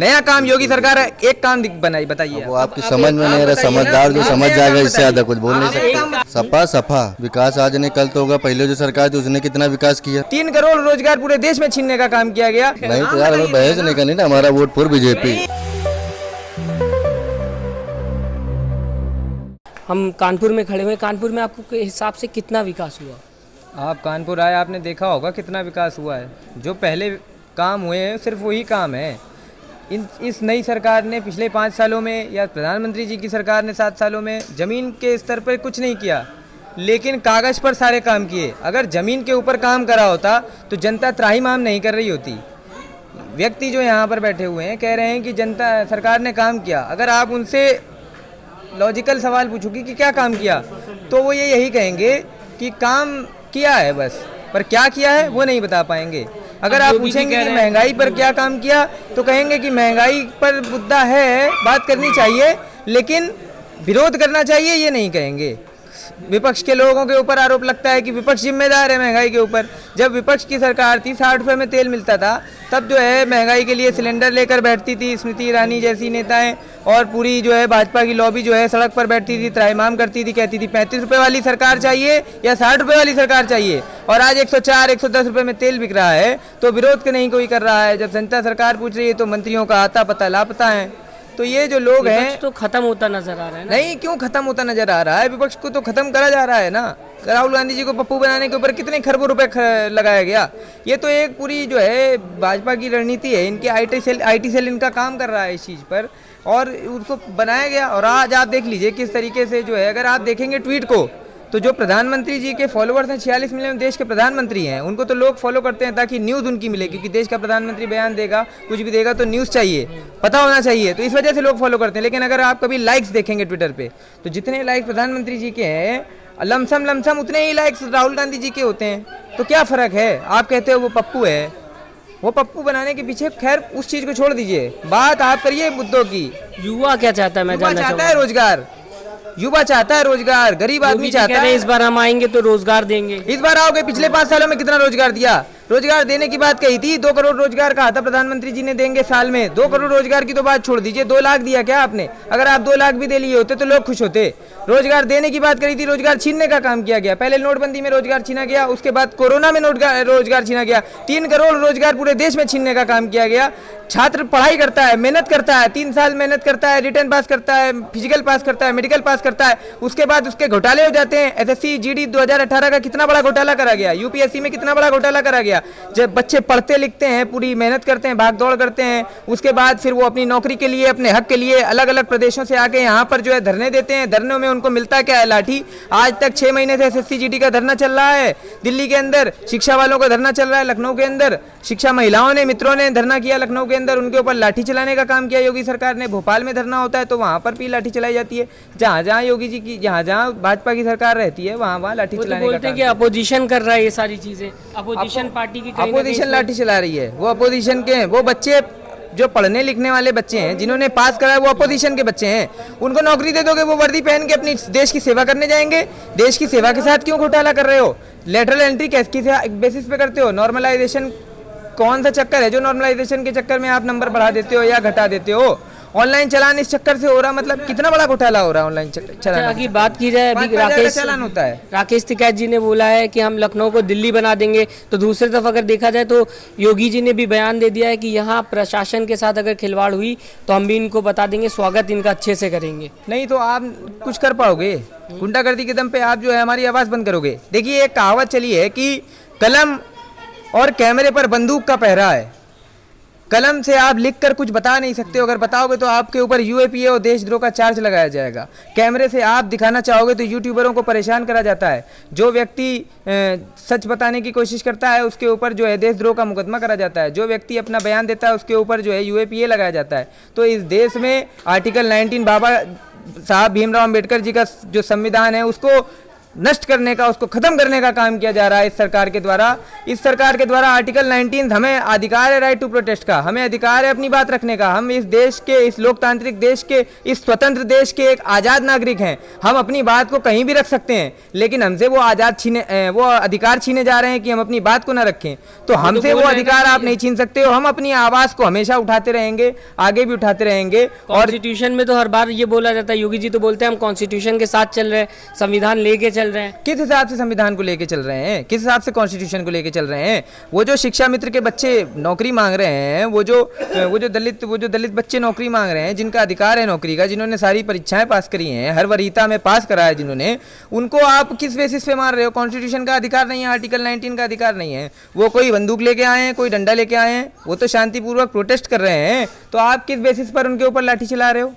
नया काम योगी सरकार एक काम बनाई, बताइए। वो आपकी समझ में नहीं रहा, समझदार जो समझ जाएगा, इससे ज्यादा कुछ बोल नहीं सकते। सपा सफा विकास आज नहीं कल तो होगा। पहले जो सरकार थी उसने कितना विकास किया। 3 करोड़ रोजगार पूरे देश में छीनने का काम किया गया। नहीं तो यार हमें बहस नहीं करनी ना, हमारा वोट फॉर बीजेपी। हम कानपुर में खड़े हुए। कानपुर में आपको के हिसाब से कितना विकास हुआ? आप कानपुर आए, आपने देखा होगा कितना विकास हुआ है। जो पहले काम हुए हैं सिर्फ वही काम है। इस नई सरकार ने पिछले 5 सालों में या प्रधानमंत्री जी की सरकार ने 7 सालों में ज़मीन के स्तर पर कुछ नहीं किया, लेकिन कागज़ पर सारे काम किए। अगर ज़मीन के ऊपर काम करा होता तो जनता त्राहिमाम नहीं कर रही होती। व्यक्ति जो यहाँ पर बैठे हुए हैं कह रहे हैं कि जनता सरकार ने काम किया। अगर आप उनसे लॉजिकल सवाल पूछोगे कि क्या काम किया, तो वो यही कहेंगे कि काम किया है बस, पर क्या किया है वो नहीं बता पाएंगे। अगर आप पूछेंगे कि महंगाई पर क्या काम किया, तो कहेंगे कि महंगाई पर मुद्दा है, बात करनी चाहिए, लेकिन विरोध करना चाहिए, ये नहीं कहेंगे। विपक्ष के लोगों के ऊपर आरोप लगता है कि विपक्ष जिम्मेदार है महंगाई के ऊपर। जब विपक्ष की सरकार थी 60 रुपये में तेल मिलता था, तब जो है महंगाई के लिए सिलेंडर लेकर बैठती थी स्मृति ईरानी जैसी नेताएं, और पूरी जो है भाजपा की लॉबी जो है सड़क पर बैठती थी, त्राहिमाम करती थी, कहती थी 35 रुपये वाली सरकार चाहिए या 60 रुपये वाली सरकार चाहिए। और आज 104 110 रुपये में तेल बिक रहा है, तो विरोध नहीं कोई कर रहा है। जब जनता सरकार पूछ रही है तो मंत्रियों का आता पता लापता है। तो ये जो लोग हैं तो खत्म होता नजर आ रहा है ना? नहीं, क्यों खत्म होता नजर आ रहा है? विपक्ष को तो खत्म करा जा रहा है ना। राहुल गांधी जी को पप्पू बनाने के ऊपर कितने खरबों रुपए लगाया गया। ये तो एक पूरी जो है भाजपा की रणनीति है। इनकी आईटी सेल इनका काम कर रहा है इस चीज़ पर, और उसको बनाया गया। और आज आप देख लीजिए किस तरीके से जो है, अगर आप देखेंगे ट्वीट को, तो जो प्रधानमंत्री जी के फॉलोअर्स हैं 46 मिलियन देश के प्रधानमंत्री हैं, उनको तो लोग फॉलो करते हैं ताकि न्यूज़ उनकी मिले, क्योंकि देश का प्रधानमंत्री बयान देगा, कुछ भी देगा तो न्यूज़ चाहिए, पता होना चाहिए, तो इस वजह से लोग फॉलो करते हैं। लेकिन अगर आप कभी लाइक्स देखेंगे ट्विटर पे, तो जितने लाइक्स प्रधानमंत्री जी के हैं लमसम उतने ही लाइक्स राहुल गांधी जी के होते हैं। तो क्या फ़र्क है? आप कहते हो वो पप्पू है, वो पप्पू बनाने के पीछे, खैर उस चीज़ को छोड़ दीजिए, बात आप करिए मुद्दों की। युवा क्या चाहता है? मैं जानना चाहता है रोजगार, युवा चाहता है रोजगार, गरीब आदमी चाहता है। इस बार हम आएंगे तो रोजगार देंगे। इस बार आओगे, पिछले 5 सालों में कितना रोजगार दिया? रोजगार देने की बात कही थी, 2 करोड़ रोजगार कहा था प्रधानमंत्री जी ने देंगे साल में। 2 करोड़ रोजगार की तो बात छोड़ दीजिए, 2 लाख दिया क्या आपने? अगर आप 2 लाख भी दे लिए होते तो लोग खुश होते। रोजगार देने की बात करी थी, रोजगार छीनने का काम किया गया। पहले नोटबंदी में रोजगार छीना गया, उसके बाद कोरोना में रोजगार छीना गया। 3 करोड़ रोजगार पूरे देश में छीनने का काम किया गया। छात्र पढ़ाई करता है, मेहनत करता है, 3 साल मेहनत करता है, रिटर्न पास करता है, फिजिकल पास करता है, मेडिकल पास करता है, उसके बाद उसके घोटाले हो जाते हैं। एसएससी जीडी 2018 का कितना बड़ा घोटाला करा गया, यूपीएससी में कितना बड़ा घोटाला करा गया। जब बच्चे पढ़ते लिखते हैं, पूरी मेहनत करते हैं, भाग दौड़ करते हैं, उसके बाद फिर वो अपनी नौकरी के लिए, अपने हक के लिए अलग अलग प्रदेशों से आके यहाँ पर जो है धरने देते हैं। धरनों में उनको मिलता क्या है? लाठी। आज तक 6 महीने से एसएससी जीडी का धरना चल रहा है दिल्ली के अंदर। शिक्षा वालों का धरना चल रहा है लखनऊ के अंदर। शिक्षा महिलाओं ने, मित्रों ने धरना किया लखनऊ के अंदर, उनके ऊपर लाठी चलाने का काम किया योगी सरकार ने। भोपाल में धरना होता है तो वहाँ पर भी लाठी चलाई जाती है। जहाँ जहाँ योगी जी की, जहाँ जहाँ भाजपा की सरकार रहती है, वहाँ लाठी चलाने का काम। अपोजिशन कर रहा है ये सारी चीजें, अपोजिशन पार्टी की अपोजिशन लाठी चला रही है। वो अपोजिशन के हैं, वो बच्चे जो पढ़ने लिखने वाले बच्चे हैं, जिन्होंने पास करा है, वो अपोजिशन के बच्चे हैं। उनको नौकरी दे दोगे, वो वर्दी पहन के अपनी देश की सेवा करने जाएंगे। देश की सेवा के साथ क्यों घोटाला कर रहे हो? लेटरल एंट्री किस बेसिस पे करते हो? नॉर्मलाइजेशन कौन सा चक्कर है जो नॉर्मलाइजेशन के चक्कर में आप नंबर बढ़ा देते हो या घटा देते हो? ऑनलाइन चलान इस चक्कर से हो रहा, मतलब कितना बड़ा घोटाला हो रहा है ऑनलाइन चलान की बात की जाए। अभी राकेश टिकैत जी ने बोला है कि हम लखनऊ को दिल्ली बना देंगे, तो दूसरी तरफ अगर देखा जाए तो योगी जी ने भी बयान दे दिया है कि यहाँ प्रशासन के साथ अगर खिलवाड़ हुई तो हम भी इनको बता देंगे, स्वागत इनका अच्छे से करेंगे। नहीं तो आप कुछ कर पाओगे? गुंडागर्दी के दम पे आप जो है हमारी आवाज़ बंद करोगे। देखिए, एक कहावत चली है कि कलम और कैमरे पर बंदूक का पहरा है। कलम से आप लिखकर कुछ बता नहीं सकते हो, अगर बताओगे तो आपके ऊपर यूएपीए और देशद्रोह का चार्ज लगाया जाएगा। कैमरे से आप दिखाना चाहोगे तो यूट्यूबरों को परेशान करा जाता है। जो व्यक्ति सच बताने की कोशिश करता है उसके ऊपर जो है देशद्रोह का मुकदमा करा जाता है। जो व्यक्ति अपना बयान देता है उसके ऊपर जो है यूएपीए लगाया जाता है। तो इस देश में आर्टिकल 19 बाबा साहब भीमराव अम्बेडकर जी का जो संविधान है, उसको नष्ट करने का, उसको खत्म करने का काम किया जा रहा है इस सरकार के द्वारा। इस सरकार के द्वारा आर्टिकल 19 हमें अधिकार है राइट टू प्रोटेस्ट का, हमें अधिकार है अपनी बात रखने का। हम इस देश के, इस लोकतांत्रिक देश के, इस स्वतंत्र देश के एक आज़ाद नागरिक हैं। हम अपनी बात को कहीं भी रख सकते हैं, लेकिन हमसे वो वो अधिकार छीने जा रहे हैं कि हम अपनी बात को ना रखें। तो हमसे वो अधिकार आप नहीं छीन सकते हो। हम अपनी आवाज़ को हमेशा उठाते रहेंगे, आगे भी उठाते रहेंगे। और कॉन्स्टिट्यूशन में तो हर बार ये बोला जाता है, योगी जी तो बोलते हैं हम कॉन्स्टिट्यूशन के साथ चल रहे हैं, संविधान लेके चल रहे हैं। किस हिसाब से संविधान को लेके चल रहे हैं, किस हिसाब से कॉन्स्टिट्यूशन को लेके चल रहे हैं? वो जो शिक्षा मित्र के बच्चे नौकरी मांग रहे हैं, वो जो दलित बच्चे नौकरी मांग रहे हैं, जिनका अधिकार है नौकरी का, जिन्होंने सारी परीक्षाएं पास करी हैं, हर वरीयता में पास करा है जिन्होंने, उनको आप किस बेसिस पे मार रहे हो? कॉन्स्टिट्यूशन का अधिकार नहीं है, आर्टिकल 19 का अधिकार नहीं है। वो कोई बंदूक लेके आए हैं, कोई डंडा लेके आए हैं, वो तो शांतिपूर्वक प्रोटेस्ट कर रहे हैं, तो आप किस बेसिस पर उनके ऊपर लाठी चला रहे हो?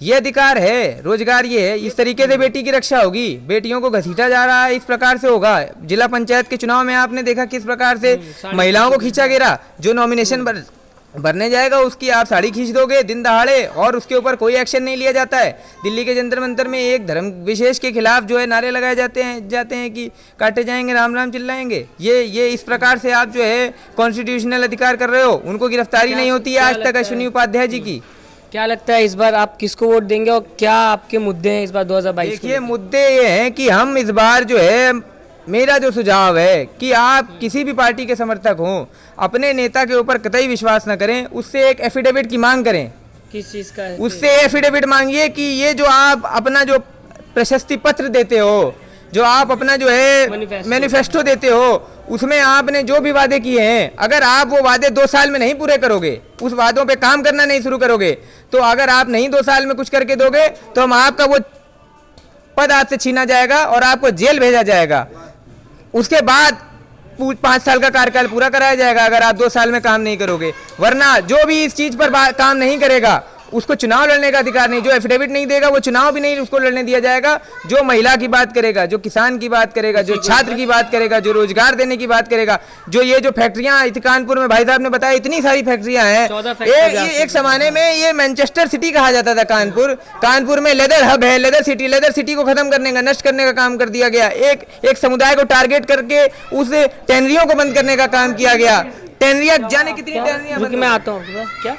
ये अधिकार है, रोजगार ये है। इस तरीके से बेटी की रक्षा होगी? बेटियों को घसीटा जा रहा है, इस प्रकार से होगा? जिला पंचायत के चुनाव में आपने देखा किस प्रकार से महिलाओं को खींचा गिरा। जो नॉमिनेशन भरने जाएगा उसकी आप साड़ी खींच दोगे दिन दहाड़े, और उसके ऊपर कोई एक्शन नहीं लिया जाता है। दिल्ली के जंतर मंतर में एक धर्म विशेष के खिलाफ जो है नारे लगाए जाते हैं कि काटे जाएंगे, राम राम चिल्लाएंगे। ये इस प्रकार से आप जो है कॉन्स्टिट्यूशनल अधिकार कर रहे हो। उनको गिरफ्तारी नहीं होती है आज तक अश्विनी उपाध्याय जी की। क्या लगता है इस बार आप किसको वोट देंगे और क्या आपके मुद्दे हैं इस बार 2022? देखिए, मुद्दे ये हैं कि हम इस बार जो है, मेरा जो सुझाव है कि आप किसी भी पार्टी के समर्थक हों, अपने नेता के ऊपर कतई विश्वास न करें, उससे एक एफिडेविट की मांग करें। किस चीज़ का है? उससे एफिडेविट मांगिए कि ये जो आप अपना जो प्रशस्ति पत्र देते हो, जो आप अपना जो है मैनिफेस्टो देते हो, उसमें आपने जो भी वादे किए हैं, अगर आप वो वादे 2 साल में नहीं पूरे करोगे, उस वादों पे काम करना नहीं शुरू करोगे, तो अगर आप नहीं 2 साल में कुछ करके दोगे तो हम आपका वो पद आपसे छीना जाएगा और आपको जेल भेजा जाएगा। उसके बाद 5 साल का कार्यकाल पूरा कराया जाएगा अगर आप 2 साल में काम नहीं करोगे। वरना जो भी इस चीज पर काम नहीं करेगा उसको चुनाव लड़ने का अधिकार नहीं। जो एफिडेविट नहीं देगा वो चुनाव भी नहीं उसको लड़ने दिया जाएगा। जो महिला की बात करेगा, जो किसान की बात करेगा, जो छात्र की बात करेगा, जो रोजगार देने की बात करेगा, जो ये जो फैक्ट्रियां कानपुर में भाई साहब ने बताया, इतनी सारी फैक्ट्रियां हैं। एक जमाने में ये मैनचेस्टर सिटी कहा जाता था कानपुर में लेदर हब है, लेदर सिटी को खत्म करने का, नष्ट करने का काम कर दिया गया। एक समुदाय को टारगेट करके उस टैनरियों को बंद करने का काम किया गया। टैनरियां जाने कितनी टैनरियां। मैं आता हूँ क्या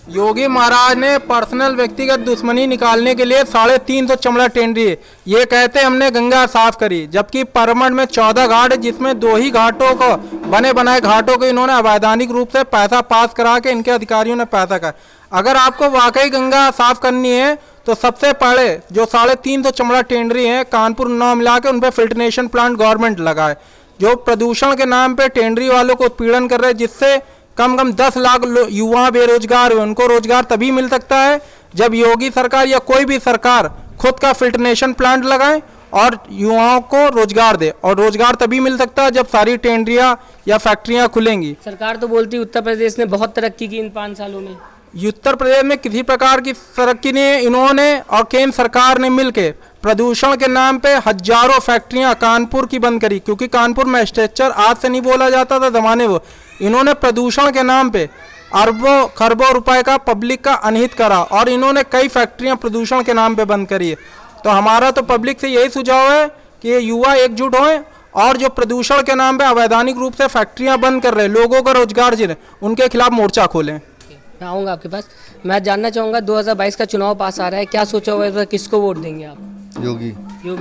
योगी महाराज ने पर्सनल व्यक्तिगत दुश्मनी निकालने के लिए 350 चमड़ा टेंडरी ये कहते हमने गंगा साफ करी, जबकि परमठ में 14 घाट है जिसमें 2 ही घाटों को बने बनाए घाटों को इन्होंने अवैधानिक रूप से पैसा पास करा के इनके अधिकारियों ने पैसा का। अगर आपको वाकई गंगा साफ करनी है तो सबसे पहले जो 350 चमड़ा टेंडरी है कानपुर 9 मिला के उन पर फिल्ट्रेशन प्लांट गवर्नमेंट लगाए। जो प्रदूषण के नाम पे टेंडरी वालों को उत्पीड़न कर रहे हैं, जिससे कम 10 लाख युवा बेरोजगार हुए। उनको रोजगार तभी मिल सकता है जब योगी सरकार या कोई भी सरकार खुद का फिल्ट्रेशन प्लांट लगाए और युवाओं को रोजगार दे। और रोजगार तभी मिल सकता है जब सारी टेंडरियां या फैक्ट्रियां खुलेंगी। सरकार तो बोलती है उत्तर प्रदेश ने बहुत तरक्की की इन 5 सालों में। उत्तर प्रदेश में किसी प्रकार की तरक्की नहीं है। इन्होंने और केंद्र सरकार ने मिलकर प्रदूषण के नाम पे हजारों फैक्ट्रियां कानपुर की बंद करी, क्योंकि कानपुर में स्ट्रक्चर आज से नहीं बोला जाता था जमाने वो। इन्होंने प्रदूषण के नाम पे अरबों खरबों रुपए का पब्लिक का अनहित करा और इन्होंने कई फैक्ट्रियां प्रदूषण के नाम पे बंद करी है। तो हमारा तो पब्लिक से यही सुझाव है कि युवा एकजुट हों और जो प्रदूषण के नाम पे अवैधानिक रूप से फैक्ट्रियां बंद कर रहे लोगों का रोजगार जिन्हें, उनके खिलाफ मोर्चा खोलें। मैं आऊँगा आपके पास। मैं जानना चाहूँगा 2022 का चुनाव पास आ रहा है, क्या सोचा हुआ है, किसको वोट देंगे आप? योगी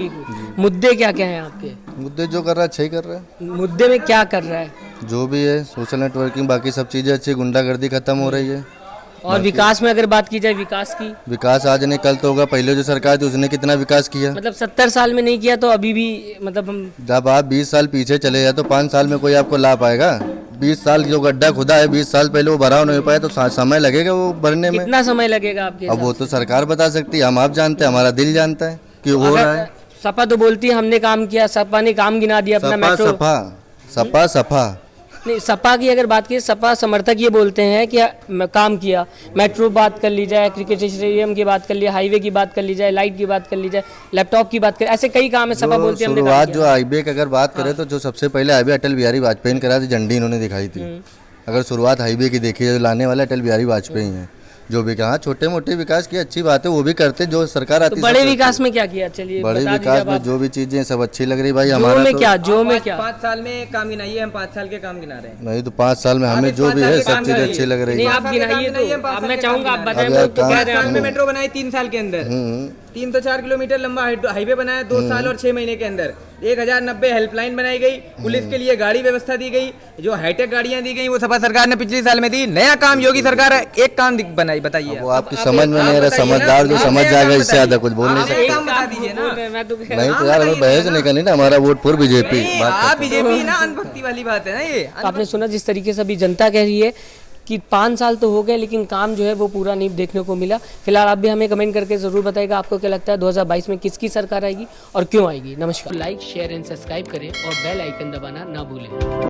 को। मुद्दे क्या क्या हैं आपके? मुद्दे जो कर रहा है अच्छा ही कर रहा है। मुद्दे में क्या कर रहा है? जो भी है सोशल नेटवर्किंग, बाकी सब चीज़ें अच्छी, गुंडागर्दी खत्म हो रही है। और विकास में अगर बात की जाए, विकास आज नहीं कल तो होगा। पहले जो सरकार थी उसने कितना विकास किया? मतलब 70 साल में नहीं किया तो अभी भी मतलब हम जब आप 20 साल पीछे चले जाए तो 5 साल में कोई आपको ला पाएगा? 20 साल जो गड्ढा खुदा है 20 साल पहले वो भरा नहीं पाया तो समय लगेगा वो भरने में। कितना समय लगेगा आपके? अब वो तो सरकार बता सकती है, हम आप जानते हैं, हमारा दिल जानता है कि हो रहा है। सपा तो बोलती है हमने काम किया, सपा ने काम गिना दिया अपना मेट्रो। सपा नहीं, सपा की अगर बात की, सपा समर्थक ये बोलते हैं कि काम किया, मेट्रो बात कर ली जाए, क्रिकेट स्टेडियम की बात कर ली, हाईवे की बात कर ली जाए, लाइट की बात कर ली जाए, लैपटॉप की बात कर, ऐसे कई काम है। सपा बोलती है शुरुआत जो हाईवे की अगर बात करें तो जो सबसे पहले हाईवे अटल बिहारी वाजपेयी ने करा थी, झंडी इन्होंने दिखाई थी। अगर शुरुआत हाईवे की देखी जाए, लाने वाला अटल बिहारी वाजपेयी हैं। जो भी कहा छोटे मोटे विकास की अच्छी बात है, वो भी करते जो सरकार तो आती बड़े सब विकास में क्या किया, चलिए बड़े बता विकास दीजिए में आप। जो भी चीजें सब अच्छी लग रही भाई जो हमारा में तो क्या, जो में क्या 5 साल में काम गिनाइए, हम 5 साल के काम गिना रहे हैं। नहीं तो 5 साल में हमें आप जो इस भी 5 है साल के सब काम चीजें गिनाइए। अच्छी लग रही नहीं है। आप गिनाइए तो अब मैं चाहूंगा आप बताएं, अब मैं यार तो कह रहे हैं साल में आपको। मेट्रो बनाई 3 साल के अंदर, 304 किलोमीटर लंबा हाईवे बनाया 2 साल और 6 महीने के अंदर, 1090 हेल्पलाइन बनाई गई, पुलिस के लिए गाड़ी व्यवस्था दी गई, जो हाईटेक गाड़ियां दी गई वो सपा सरकार ने पिछले साल में दी। नया काम योगी सरकार एक काम बनाई, बताइए वो आप। आपकी समझ में नहीं आ रहा, बताइए ना, समझदार जो आप समझ नया जाएगा काम इससे ज्यादा बताइए। कुछ बोल नहीं आप सकते। एक काम बता दीजिए ना। मैं तो कह रहा नहीं हूं। तो यार हमें बहस नहीं करनी ना, हमारा वोट फॉर बीजेपी नहीं, बात आप करते हैं। बीजेपी ना अनभक्ति वाली बात है ना ये। तो आपने सुना जिस तरीके से अभी जनता कह रही है कि 5 साल तो हो गए लेकिन काम जो है वो पूरा नहीं देखने को मिला। फिलहाल आप भी हमें कमेंट करके जरूर बताइएगा आपको क्या लगता है 2022 में किसकी सरकार आएगी और क्यों आएगी। नमस्कार, लाइक शेयर एंड सब्सक्राइब करें और बेल आइकन दबाना ना भूलें।